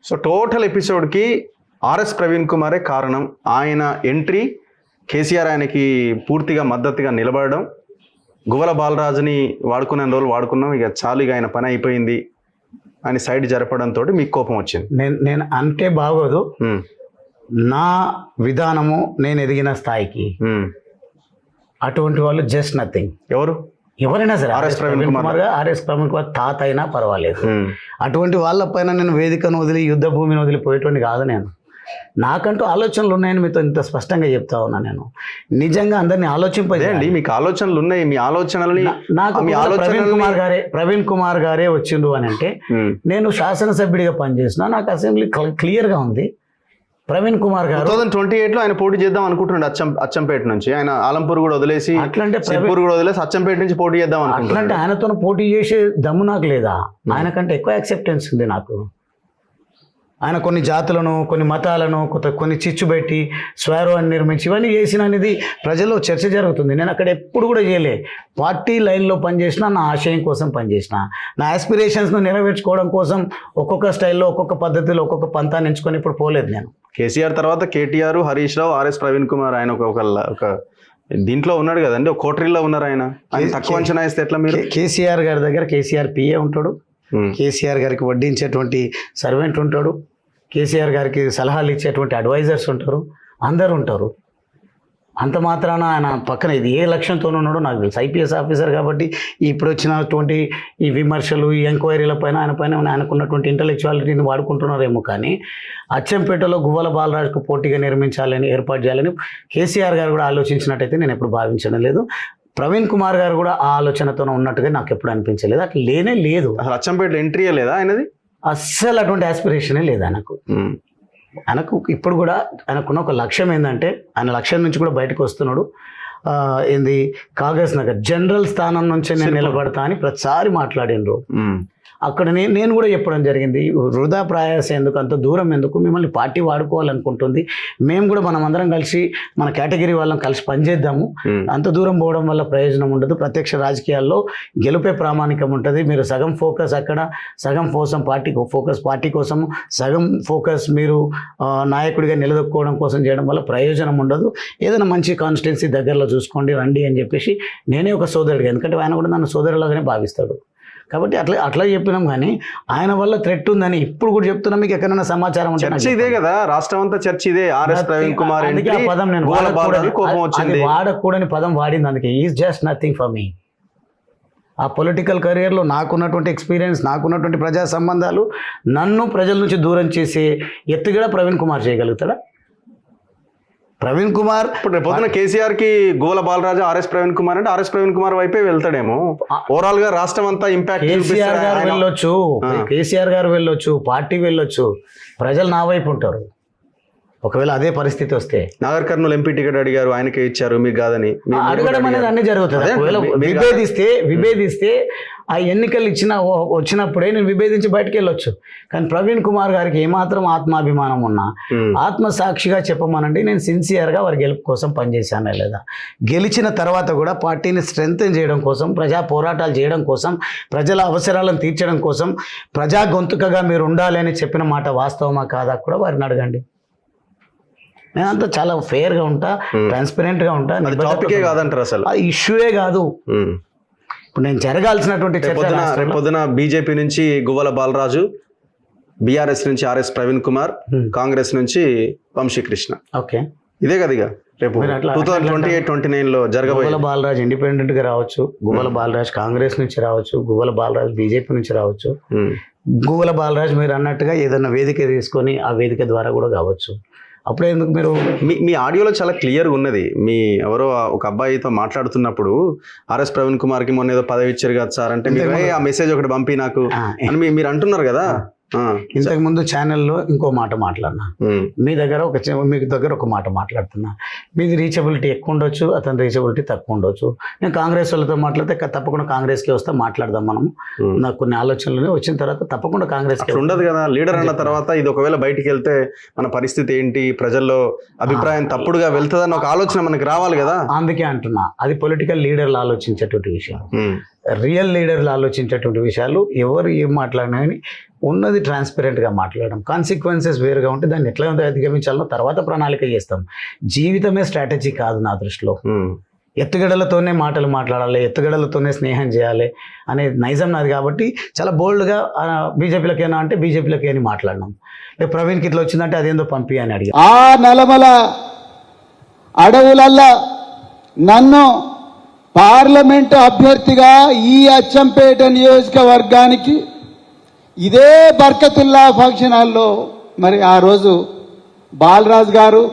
So total ఎపిసోడ్కి RS Praveen కుమారే కారణం. ఆయన entry, KCR ఆయనకి పూర్తిగా మద్దతుగా నిలబడడం, గువ్వల బాలరాజుని వాడుకునే రోజులు వాడుకున్నాం, ఇక చాలు, ఇక ఆయన పని అయిపోయింది అని సైడ్ జరపడంతో మీకు కోపం వచ్చింది. నేను అంటే బాగోదు, నా విధానము, నేను ఎదిగిన స్థాయికి అటువంటి వాళ్ళు జస్ట్ నథింగ్. ఎవరైనా సరే, ఆర్ఎస్ ప్రవీణ్ కుమార్ తాత అయినా పర్వాలేదు. అటువంటి వాళ్ళపైన నేను వేదికను వదిలి యుద్ధ భూమిని వదిలిపోయేటువంటి కాదు. నేను నాకంటూ ఆలోచనలు ఉన్నాయని మీతో ఇంత స్పష్టంగా చెప్తా ఉన్నా. నేను నిజంగా అందరినీ ఆలోచింపజేయండి. మీకు ఆలోచనలు ఉన్నాయి, మీ ఆలోచనలని నాకు ప్రవీణ్ కుమార్ గారే వచ్చిండు అని అంటే, నేను శాసనసభ్యుడిగా పనిచేసిన, నాకు అసెంబ్లీ క్లియర్గా ఉంది. ప్రవీణ్ కుమార్ గారు 2028లో ఆయన పోటీ చేద్దాం అనుకుంటున్నాడు అచ్చంపేట నుంచి. ఆయన ఆలంపూర్ కూడా వదిలేసి, సిర్పూర్ కూడా వదిలేసి అచ్చంపేట నుంచి పోటీ చేద్దాం అనుకుంటున్నాడు. అట్లంటే ఆయనతో పోటీ చేసే దమ్ము నాకు లేదా? ఆయనకంటే ఎక్కువ యాక్సెప్టెన్స్ ఉంది నాకు. ఆయన కొన్ని జాతులను, కొన్ని మతాలను, కొన్ని చిచ్చు పెట్టి స్వేరోని నిర్మించి ఇవన్నీ చేసిన అనేది ప్రజల్లో చర్చ జరుగుతుంది. నేను అక్కడ ఎప్పుడు కూడా చేయలే. పార్టీ లైన్లో పనిచేసిన, నా ఆశయం కోసం పనిచేసిన, నా ఆస్పిరేషన్స్ను నెరవేర్చుకోవడం కోసం ఒక్కొక్క స్టైల్లో, ఒక్కొక్క పద్ధతిలో, ఒక్కొక్క పంతాన్ని ఎంచుకొని ఇప్పుడు పోలేదు. నేను కేసీఆర్ తర్వాత కేటీఆర్, హరీష్ రావు, ఆర్ఎస్ ప్రవీణ్ కుమార్, ఆయన ఒక దీంట్లో ఉన్నాడు కదండి, ఒక కోటరీలో ఉన్నారు. ఆయన తక్కువ అంచనా వేస్తే ఎట్లా? మీరు కేసీఆర్ గారి దగ్గర కేసీఆర్ పిఏ ఉంటాడు, కేసీఆర్ గారికి వడ్డించేటువంటి సర్వెంట్ ఉంటాడు, కేసీఆర్ గారికి సలహాలు ఇచ్చేటువంటి అడ్వైజర్స్ ఉంటారు, అందరు ఉంటారు. అంత మాత్రాన ఆయన పక్కన ఇది ఏ లక్ష్యంతో ఉన్నాడో నాకు తెలుసు. ఐపీఎస్ ఆఫీసర్ కాబట్టి ఇప్పుడు వచ్చినటువంటి ఈ విమర్శలు, ఈ ఎంక్వైరీల పైన ఆయనకున్నటువంటి ఇంటలెక్చువాలిటీని వాడుకుంటున్నారేమో. కానీ అచ్చంపేటలో గువ్వల బాలరాజుకు పోటీగా నిర్మించాలని, ఏర్పాటు చేయాలని కేసీఆర్ గారు కూడా ఆలోచించినట్టయితే నేను ఎప్పుడు భావించడం లేదు. ప్రవీణ్ కుమార్ గారు కూడా ఆ ఆలోచనతో ఉన్నట్టుగా నాకు ఎప్పుడు అనిపించలేదు. అట్లా లేనే లేదు. అసలు అచ్చంపేట ఎంట్రీ లేదా ఆయనది? అస్సలు అటువంటి ఆస్పిరేషనే లేదు ఆయనకు. ఆయనకు ఇప్పుడు కూడా ఆయనకున్న ఒక లక్ష్యం ఏంటంటే, ఆయన లక్ష్యం నుంచి కూడా బయటకు వస్తున్నాడు. కాగజ్ నగర్ జనరల్ స్థానం నుంచి నేను నిలబడతా అని ప్రతిసారి మాట్లాడినరు. అక్కడ నేను కూడా చెప్పడం జరిగింది, వృధా ప్రయాస ఎందుకు, అంత దూరం ఎందుకు, మిమ్మల్ని పార్టీ వాడుకోవాలనుకుంటుంది, మేము కూడా మనం అందరం కలిసి మన కేటగిరీ వాళ్ళని కలిసి పనిచేద్దాము, అంత దూరం పోవడం వల్ల ప్రయోజనం ఉండదు, ప్రత్యక్ష రాజకీయాల్లో గెలుపే ప్రామాణికం ఉంటుంది, మీరు సగం ఫోకస్ అక్కడ, సగం కోసం పార్టీ కోసం, సగం ఫోకస్ మీరు నాయకుడిగా నిలదొక్కుకోవడం కోసం చేయడం వల్ల ప్రయోజనం ఉండదు, ఏదైనా మంచి కాన్స్టిట్యున్సీ దగ్గరలో చూసుకోండి, రండి అని చెప్పేసి నేనే ఒక సోదరుడిగా, ఎందుకంటే ఆయన కూడా నన్ను సోదరులాగానే భావిస్తాడు కాబట్టి అట్లా చెప్పినాం. కానీ ఆయన వల్ల థ్రెట్ ఉందని ఇప్పుడు కూడా చెప్తున్నాం. మీకు ఎక్కడైనా సమాచారం ఉంటే ఇదే కదా, రాష్ట్రం అంతా చర్చ ఇదే. ఆర్ఎస్ ప్రవీణ్ కుమార్ ఆ పదం నేను వాడకూడని పదం వాడింది. అందుకే is just nothing for me. ఆ పొలిటికల్ కెరియర్లో నాకున్నటువంటి ఎక్స్పీరియన్స్, నాకున్నటువంటి ప్రజా సంబంధాలు, నన్ను ప్రజల నుంచి దూరం చేసే ఎత్తుగడ ప్రవీణ్ కుమార్ చేయగలుగుతాడా? ప్రవీణ్ కుమార్ ఇప్పుడు రేపు పొద్దున కేసీఆర్ కి గువ్వల బాలరాజు, ఆర్ఎస్ ప్రవీణ్ కుమార్ అంటే ఆర్ఎస్ ప్రవీణ్ కుమార్ వైపే వెళ్తాడేమో. ఓవరాల్ గా రాష్ట్రం అంతా ఇంపాక్ట్. కేసీఆర్ గారు వెళ్ళొచ్చు, పార్టీ వెళ్ళొచ్చు, ప్రజలు నా వైపు ఉంటారు. ఒకవేళ అదే పరిస్థితి వస్తే, నాగర్ కర్నూలు ఎంపీ టికెట్ అడిగారు, ఆయనకే ఇచ్చారు, మీకు కాదని అడగడం అనేది అన్ని జరుగుతుంది. ఒకవేళ విభేదిస్తే ఆ ఎన్నికలు వచ్చినప్పుడే నేను విభేదించి బయటకు వెళ్ళొచ్చు. కానీ ప్రవీణ్ కుమార్ గారికి ఏమాత్రం ఆత్మాభిమానం ఉన్నా, ఆత్మసాక్షిగా చెప్పమనండి, నేను సిన్సియర్గా వారి గెలుపు కోసం పనిచేశానా లేదా, గెలిచిన తర్వాత కూడా పార్టీని స్ట్రెంగ్తెన్ చేయడం కోసం, ప్రజా పోరాటాలు చేయడం కోసం, ప్రజల అవసరాలను తీర్చడం కోసం, ప్రజా గొంతుకగా మీరు ఉండాలి అని చెప్పిన మాట వాస్తవమా కాదా కూడా వారిని అడగండి. నేనంతా చాలా ఫెయిర్గా ఉంటా, ట్రాన్స్పరెంట్గా ఉంటా. టాపికే కాదంటారు, అసలు ఆ ఇష్యూయే కాదు. ఇప్పుడు నేను జరగాల్సినటువంటి పొద్దున బీజేపీ నుంచి గువ్వల బాలరాజు, బీఆర్ఎస్ నుంచి ఆర్ఎస్ ప్రవీణ్ కుమార్, కాంగ్రెస్ నుంచి వంశీకృష్ణ. ఓకే, ఇదే కదా ఇక రేపు 2028-29లో జరగబోయే. గువ్వల బాలరాజు ఇండిపెండెంట్గా రావచ్చు, గువ్వల బాలరాజు కాంగ్రెస్ నుంచి రావచ్చు, గువ్వల బాలరాజు బీజేపీ నుంచి రావచ్చు, గువ్వల బాలరాజు మీరు అన్నట్టుగా ఏదైనా వేదిక తీసుకొని ఆ వేదిక ద్వారా కూడా కావచ్చు. అప్పుడే ఎందుకు మీరు మీ ఆడియోలో చాలా క్లియర్గా ఉన్నది. మీ ఎవరో ఒక అబ్బాయితో మాట్లాడుతున్నప్పుడు ఆర్ఎస్ ప్రవీణ్ కుమార్కి మొన్న ఏదో పదవి ఇచ్చారు కదా సార్ అంటే, ఆ మెసేజ్ ఒకటి పంపి నాకు అని మీరు అంటున్నారు కదా. ఇంతకు ముందు ఛానల్లో ఇంకో మాట మాట్లాడినా, మీ దగ్గర ఒక మాట మాట్లాడుతున్నా. మీది రీచబిలిటీ ఎక్కువ ఉండొచ్చు, అతని రీచబిలిటీ తక్కువ ఉండొచ్చు. నేను కాంగ్రెస్ వాళ్ళతో మాట్లాడితే తప్పకుండా కాంగ్రెస్కి వస్తే మాట్లాడదాం మనం. నాకు కొన్ని ఆలోచనలు వచ్చిన తర్వాత తప్పకుండా కాంగ్రెస్ ఉండదు కదా. లీడర్ అన్న తర్వాత ఇది ఒకవేళ బయటికి వెళ్తే మన పరిస్థితి ఏంటి, ప్రజల్లో అభిప్రాయం తప్పుడుగా వెళ్తుందన్న ఒక ఆలోచన మనకి రావాలి కదా. అందుకే అంటున్నా, అది పొలిటికల్ లీడర్లు ఆలోచించేటువంటి విషయం. రియల్ లీడర్లు ఆలోచించేటువంటి విషయాలు ఎవరు ఏం మాట్లాడినా కానీ ఉన్నది ట్రాన్స్పరెంట్గా మాట్లాడడం, కాన్సిక్వెన్సెస్ వేరుగా ఉంటే దాన్ని ఎట్లా అధిగమించాలో తర్వాత ప్రణాళిక చేస్తాం. జీవితమే స్ట్రాటజీ కాదు నా దృష్టిలో. ఎత్తుగడలతోనే మాటలు మాట్లాడాలి, ఎత్తుగడలతోనే స్నేహం చేయాలి అనే నైజం నాది. కాబట్టి చాలా బోల్డ్గా బీజేపీలకైనా అంటే బీజేపీలకి అని మాట్లాడినాం. లేక ప్రవీణ్కి ఇట్లా వచ్చిందంటే అదేందో పంపి అని అడిగా. ఆ నలమల అడవులల్లా నన్ను పార్లమెంటు అభ్యర్థిగా ఈ అచ్చంపేట నియోజకవర్గానికి ఇదే బర్కతుల్లా ఫంక్షన్ హాల్లో మరి ఆ రోజు బాలరాజు గారు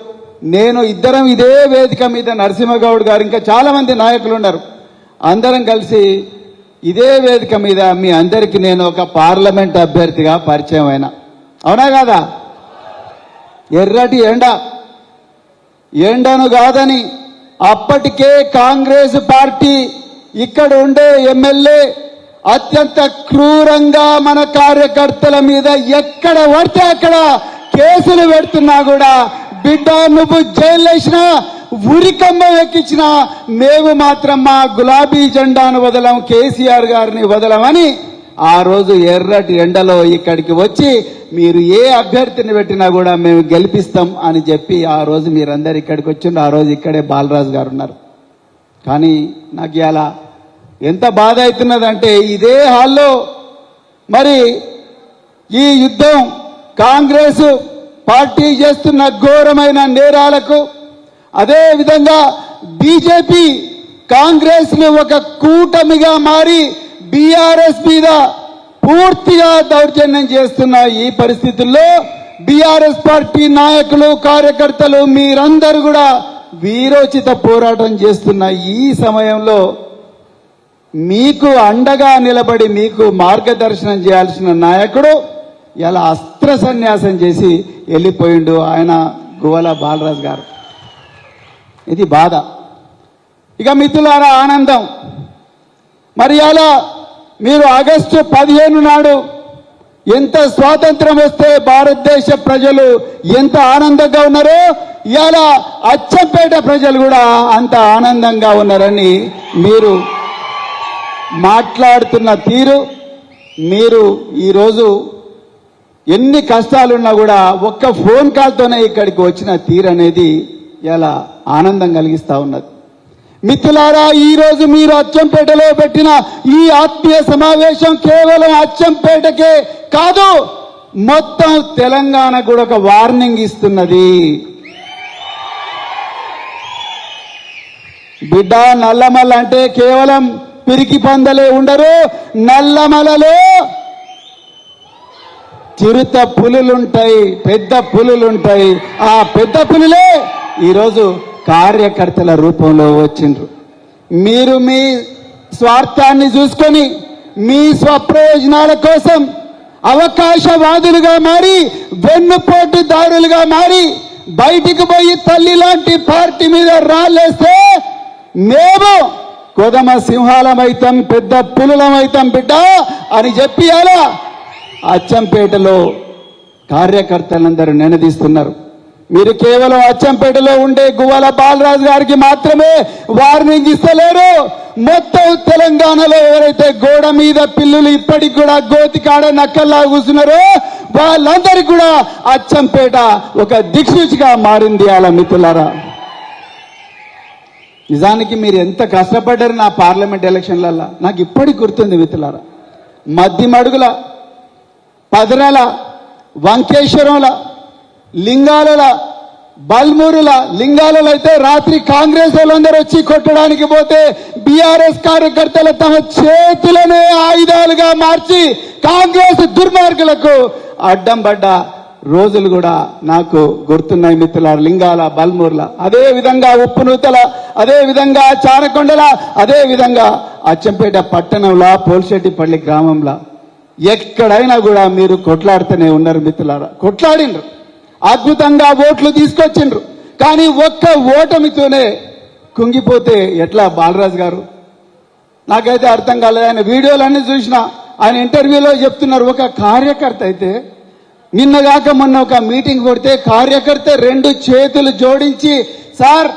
నేను ఇద్దరం ఇదే వేదిక మీద నరసింహగౌడ్ గారు ఇంకా చాలామంది నాయకులు ఉన్నారు, అందరం కలిసి ఇదే వేదిక మీద మీ అందరికీ నేను ఒక పార్లమెంట్ అభ్యర్థిగా పరిచయం అయినా. అవునా కాదా? ఎర్రటి ఎండను కాదని అప్పటికే కాంగ్రెస్ పార్టీ ఇక్కడ ఉండే ఎమ్మెల్యే అత్యంత క్రూరంగా మన కార్యకర్తల మీద ఎక్కడ పడితే అక్కడ కేసులు పెడుతున్నా కూడా బిడ్డ నువ్వు జైలు వేసినా ఉరికంబం ఎక్కించినా మేము మాత్రం మా గులాబీ జెండాను వదలం, కేసీఆర్ గారిని వదలమని ఆ రోజు ఎర్రటి ఎండలో ఇక్కడికి వచ్చి మీరు ఏ అభ్యర్థిని పెట్టినా కూడా మేము గెలిపిస్తాం అని చెప్పి ఆ రోజు మీరందరు ఇక్కడికి వచ్చిండ్రు. ఆ రోజు ఇక్కడే బాలరాజు గారు ఉన్నారు. కానీ నాకు ఇలా ఎంత బాధ అవుతున్నదంటే ఇదే హాల్లో మరి ఈ యుద్ధం కాంగ్రెస్ పార్టీ చేస్తున్న ఘోరమైన నేరాలకు, అదే విధంగా బీజేపీ కాంగ్రెస్ ను ఒక కూటమిగా మారి బీఆర్ఎస్ మీద పూర్తిగా దౌర్జన్యం చేస్తున్న ఈ పరిస్థితుల్లో బీఆర్ఎస్ పార్టీ నాయకులు, కార్యకర్తలు మీరందరూ కూడా వీరోచిత పోరాటం చేస్తున్న ఈ సమయంలో మీకు అండగా నిలబడి మీకు మార్గదర్శనం చేయాల్సిన నాయకుడు ఇలా అస్త్ర సన్యాసం చేసి వెళ్ళిపోయిండు. ఆయన గువ్వల బాలరాజు గారు. ఇది బాధ. ఇక మిత్రులారా ఆనందం. మరి అలా మీరు ఆగస్టు 15 నాడు ఎంత స్వాతంత్రం వస్తే భారతదేశ ప్రజలు ఎంత ఆనందంగా ఉన్నారో ఇవాళ అచ్చంపేట ప్రజలు కూడా అంత ఆనందంగా ఉన్నారని మీరు మాట్లాడుతున్న తీరు, మీరు ఈరోజు ఎన్ని కష్టాలున్నా కూడా ఒక్క ఫోన్ కాల్తోనే ఇక్కడికి వచ్చిన తీరు అనేది ఇలా ఆనందం కలిగిస్తా ఉన్నది. మిత్రులారా, ఈరోజు మీరు అచ్చంపేటలో పెట్టిన ఈ ఆత్మీయ సమావేశం కేవలం అచ్చంపేటకే కాదు, మొత్తం తెలంగాణ కూడా ఒక వార్నింగ్ ఇస్తున్నది. బిడ్డ, నల్లమల్ల అంటే కేవలం పిరికి పందలే ఉండరు. నల్లమలలో చిరుత పులులుంటాయి, పెద్ద పులులుంటాయి. ఆ పెద్ద పులులే ఈరోజు కార్యకర్తల రూపంలో వచ్చిండ్రు. మీరు మీ స్వార్థాన్ని చూసుకొని మీ స్వప్రయోజనాల కోసం అవకాశవాదులుగా మారి, వెన్నుపోటుదారులుగా మారి, బయటికి పోయి తల్లి లాంటి పార్టీ మీద రాళ్ళేస్తే మేము కొదమ సింహాలమైతాం, పెద్ద పులులమైతాం బిడ్డ అని చెప్పి అలా అచ్చంపేటలో కార్యకర్తలందరూ నినదీస్తున్నారు. మీరు కేవలం అచ్చంపేటలో ఉండే గువ్వల బాలరాజు గారికి మాత్రమే వార్నింగ్ ఇస్తలేరు. మొత్తం తెలంగాణలో ఎవరైతే గోడ మీద పిల్లులు ఇప్పటికి కూడా గోతి కాడ నక్కల్లా కూర్చున్నారో వాళ్ళందరికీ కూడా అచ్చంపేట ఒక దిక్సూచిగా మారింది. అలా మిత్రులారా, నిజానికి మీరు ఎంత కష్టపడ్డారు నా పార్లమెంట్ ఎలక్షన్లలో నాకు ఇప్పటికి గుర్తుంది మిత్రులారా. మద్దిమడుగుల, పదరాల, వంకేశ్వరంల, లింగాల, బల్మూరుల, లింగాలలో అయితే రాత్రి కాంగ్రెస్ వాళ్ళందరూ వచ్చి కొట్టడానికి పోతే బీఆర్ఎస్ కార్యకర్తలు తమ చేతులనే ఆయుధాలుగా మార్చి కాంగ్రెస్ దుర్మార్గులకు అడ్డం పడ్డ రోజులు కూడా నాకు గుర్తున్నాయి మిత్రులారా. లింగాల, బల్మూర్ల, అదే విధంగా ఉప్పునూతల, అదే విధంగా చారకొండల, అదే విధంగా అచ్చంపేట పట్టణంలో పోల్శెట్టిపల్లి గ్రామంలో ఎక్కడైనా కూడా మీరు కొట్లాడుతూనే ఉన్నారు మిత్రులారా. కొట్లాడిండ్రు, అద్భుతంగా ఓట్లు తీసుకొచ్చిండ్రు. కానీ ఒక్క ఓటమితోనే కుంగిపోతే ఎట్లా బాలరాజు గారు? నాకైతే అర్థం కాలేదు. ఆయన వీడియోలన్నీ చూసిన, ఆయన ఇంటర్వ్యూలో చెప్తున్నారు, ఒక కార్యకర్త అయితే నిన్నగాక మొన్న ఒక మీటింగ్ కొడితే కార్యకర్త 2 చేతులు జోడించి, సార్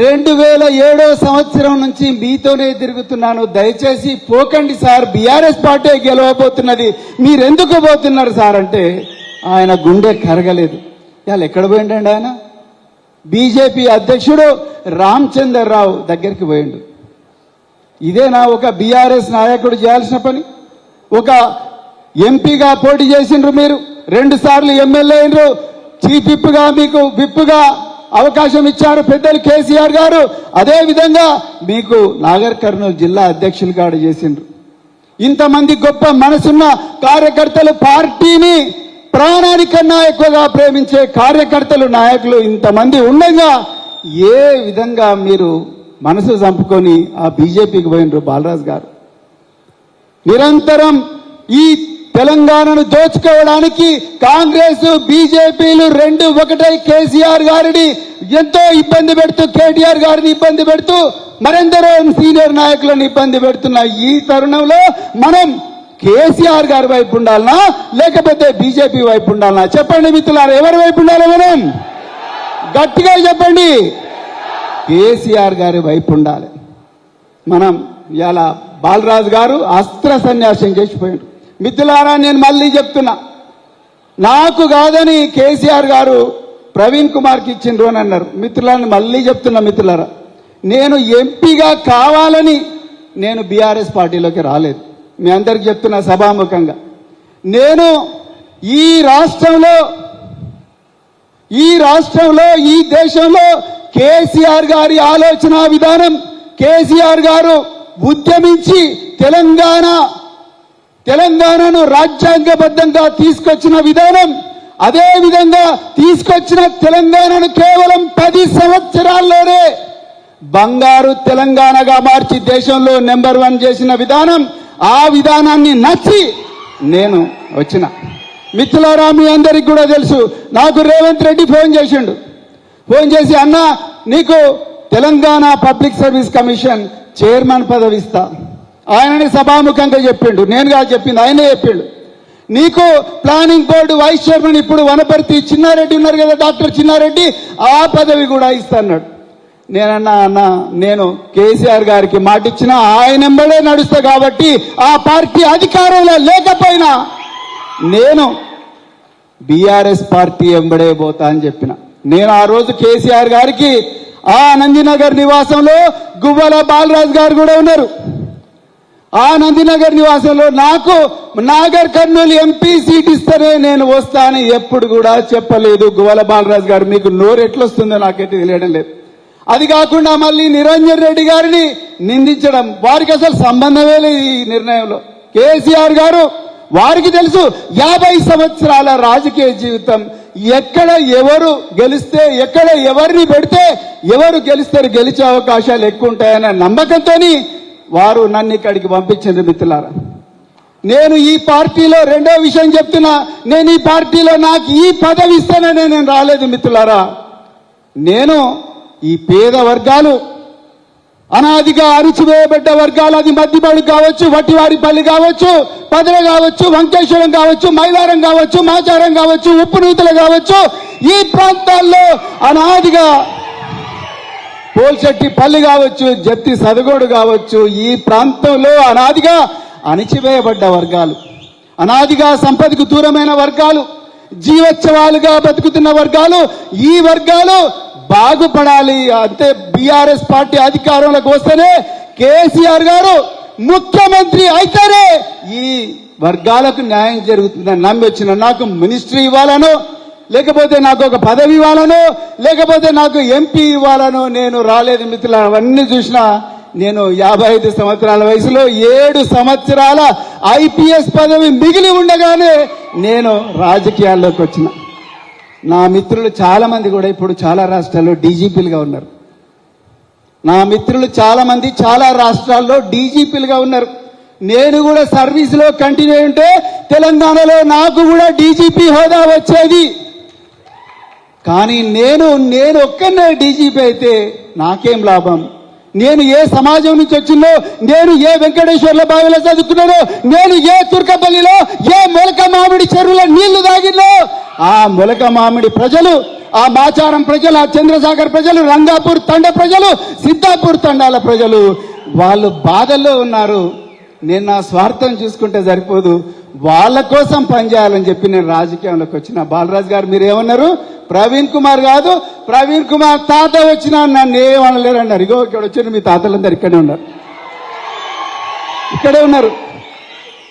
2007 సంవత్సరం నుంచి మీతోనే తిరుగుతున్నాను, దయచేసి పోకండి సార్, బీఆర్ఎస్ పార్టీ గెలవబోతున్నది, మీరెందుకు పోతున్నారు సార్ అంటే ఆయన గుండె కరగలేదు. ఇవాళ ఎక్కడ పోయిండండి ఆయన? బీజేపీ అధ్యక్షుడు రామచంద్రరావు దగ్గరికి పోయిండు. ఇదేనా ఒక బీఆర్ఎస్ నాయకుడు చేయాల్సిన పని? ఒక ఎంపీగా పోటీ చేసిండ్రు, మీరు 2 సార్లు ఎమ్మెల్యే అయినరు, చీఫ్ విప్గా మీకు విప్గా అవకాశం ఇచ్చారు పెద్దలు కేసీఆర్ గారు. అదే విధంగా మీకు నాగర్ కర్నూలు జిల్లా అధ్యక్షులుగా చేసిండ్రు. ఇంతమంది గొప్ప మనసున్న కార్యకర్తలు, పార్టీని ప్రాణానికన్నా ఎక్కువగా ప్రేమించే కార్యకర్తలు, నాయకులు ఇంతమంది ఉండగా ఏ విధంగా మీరు మనసు చంపుకొని ఆ బీజేపీకి పోయినరు? బాలరాజు గారు నిరంతరం ఈ తెలంగాణను దోచుకోవడానికి కాంగ్రెస్ బీజేపీలు 2 ఒకటై కేసీఆర్ గారిని ఎంతో ఇబ్బంది పెడుతూ, కేటీఆర్ గారిని ఇబ్బంది పెడుతూ, మరెందరో సీనియర్ నాయకులను ఇబ్బంది పెడుతున్న ఈ తరుణంలో మనం కేసీఆర్ గారి వైపు ఉండాలనా లేకపోతే బీజేపీ వైపు ఉండాలనా? చెప్పండి మిత్రులారా, ఎవరి వైపు ఉండాలి? మనం గట్టిగా చెప్పండి. కేసీఆర్ గారి వైపు ఉండాలి. మనం ఇలా బాలరాజు గారు అస్త్ర సన్యాసం చేసిపోయాడు. మిత్రులారా, నేను మళ్ళీ చెప్తున్నా, నాకు కాదని కేసీఆర్ గారు ప్రవీణ్ కుమార్కి ఇచ్చిండ్రు అని అన్నారు. మిత్రులారా, మళ్ళీ చెప్తున్నా మిత్రులారా, నేను ఎంపీగా కావాలని నేను బీఆర్ఎస్ పార్టీలోకి రాలేదు. మీ అందరికి చెప్తున్నా సభాముఖంగా, నేను ఈ రాష్ట్రంలో ఈ దేశంలో కేసీఆర్ గారి ఆలోచన విధానం, కేసీఆర్ గారు ఉద్యమించి తెలంగాణను రాజ్యాంగబద్ధంగా తీసుకొచ్చిన విధానం, అదే విధంగా తీసుకొచ్చిన తెలంగాణను కేవలం 10 సంవత్సరాల్లోనే బంగారు తెలంగాణగా మార్చి దేశంలో నెంబర్ 1 చేసిన విధానం, ఆ విధానాన్ని నచ్చి నేను వచ్చిన. మిత్రులారా, మీ అందరికి కూడా తెలుసు, నాకు రేవంత్ రెడ్డి ఫోన్ చేసిండు. ఫోన్ చేసి, అన్న నీకు Telangana public service commission chairman పదవి ఇస్తా. ఆయనని సభాముఖంగా చెప్పిండు, నేను కాదు చెప్పింది, ఆయనే చెప్పిండు. నీకు ప్లానింగ్ బోర్డు వైస్ చైర్మన్, ఇప్పుడు వనపర్తి చిన్నారెడ్డి ఉన్నారు కదా, డాక్టర్ చిన్నారెడ్డి, ఆ పదవి కూడా ఇస్తా అన్నాడు. నేనన్నా, అన్న నేను కేసీఆర్ గారికి మాట ఇచ్చిన ఆయన ఎంబడే నడుస్తా కాబట్టి ఆ పార్టీ అధికారంలో లేకపోయినా నేను బీఆర్ఎస్ పార్టీ ఎంబడే పోతా అని చెప్పిన. నేను ఆ రోజు కేసీఆర్ గారికి ఆ నందినగర్ నివాసంలో గువ్వల బాలరాజు గారు కూడా ఉన్నారు. ఆ నందినగర్ నివాసంలో నాకు నాగర్ కర్నూలు ఎంపీ సీట్ ఇస్తేనే నేను వస్తా అని ఎప్పుడు కూడా చెప్పలేదు గువ్వల బాలరాజు గారు. మీకు నోరు ఎట్లొస్తుందో నాకైతే తెలియడం లేదు. అది కాకుండా మళ్ళీ నిరంజన్ రెడ్డి గారిని నిందించడం, వారికి అసలు సంబంధమే లేదు ఈ నిర్ణయంలో. కేసీఆర్ గారు వారికి తెలుసు 50 సంవత్సరాల రాజకీయ జీవితం, ఎక్కడ ఎవరు గెలిస్తే, ఎక్కడ ఎవరిని పెడితే ఎవరు గెలిస్తారు, గెలిచే అవకాశాలు ఎక్కువ ఉంటాయనే నమ్మకంతో వారు నన్ను ఇక్కడికి పంపించారు. మిత్రులారా, నేను ఈ పార్టీలో రెండో విషయం చెప్తున్నా, నేను ఈ పార్టీలో నాకు ఈ పదవి ఇస్తానని నేను రాలేదు మిత్రులారా. నేను ఈ పేద వర్గాలు, అనాదిగా అణిచివేయబడ్డ వర్గాలు, అది మద్దిపాడు కావచ్చు, వట్టివారిపల్లి కావచ్చు, పదర కావచ్చు, వంకేశ్వరం కావచ్చు, మైలారం కావచ్చు, మాచారం కావచ్చు, ఉప్పునూతలు కావచ్చు, ఈ ప్రాంతాల్లో అనాదిగా పోల్చెట్టి పల్లి కావచ్చు, జత్తి సదగోడు కావచ్చు, ఈ ప్రాంతంలో అనాదిగా అణిచివేయబడ్డ వర్గాలు, అనాదిగా సంపదకు దూరమైన వర్గాలు, జీవోత్సవాలుగా బతుకుతున్న వర్గాలు, ఈ వర్గాలు బాగుపడాలి. అంతే బీఆర్ఎస్ పార్టీ అధికారంలోకి వస్తేనే, కేసీఆర్ గారు ముఖ్యమంత్రి అయితేనే ఈ వర్గాలకు న్యాయం జరుగుతుందని నమ్మి వచ్చిన. నాకు మినిస్ట్రీ ఇవ్వాలనో, లేకపోతే నాకు ఒక పదవి ఇవ్వాలనో, లేకపోతే నాకు ఎంపీ ఇవ్వాలనో నేను రాలేదు మిత్రులు. అవన్నీ చూసినా నేను 55 సంవత్సరాల వయసులో 7 సంవత్సరాల ఐపీఎస్ పదవి మిగిలి ఉండగానే నేను రాజకీయాల్లోకి వచ్చిన. నా మిత్రులు చాలా మంది కూడా ఇప్పుడు చాలా రాష్ట్రాల్లో డీజీపీలుగా ఉన్నారు. నా మిత్రులు చాలా మంది చాలా రాష్ట్రాల్లో డీజీపీలుగా ఉన్నారు. నేను కూడా సర్వీస్లో కంటిన్యూ ఉంటే తెలంగాణలో నాకు కూడా డీజీపీ హోదా వచ్చేది. కానీ నేను ఒక్కనే డీజీపీ అయితే నాకేం లాభం? నేను ఏ సమాజం నుంచి వచ్చిందో, నేను ఏ వెంకటేశ్వర్ల బావిలో చదువుకున్నానో, నేను ఏ తుర్కపల్లిలో ఏ మొలక మామిడి చెరువులో నీళ్లు తాగినో, ఆ మొలక మామిడి ప్రజలు, ఆ మాచారం ప్రజలు, ఆ చంద్రసాగర్ ప్రజలు, రంగాపూర్ తండ ప్రజలు, సిద్ధాపూర్ తండాల ప్రజలు వాళ్ళు బాధల్లో ఉన్నారు. నేను నా స్వార్థం చూసుకుంటే సరిపోదు, వాళ్ళ కోసం పనిచేయాలని చెప్పి నేను రాజకీయంలోకి వచ్చిన. బాలరాజు గారు మీరేమన్నారు? ప్రవీణ్ కుమార్ కాదు, ప్రవీణ్ కుమార్ తాత వచ్చినా నన్ను ఏమనలేరు అన్నారు. ఇగో ఇక్కడ వచ్చిన మీ తాతలందరూ ఇక్కడే ఉన్నారు, ఇక్కడే ఉన్నారు.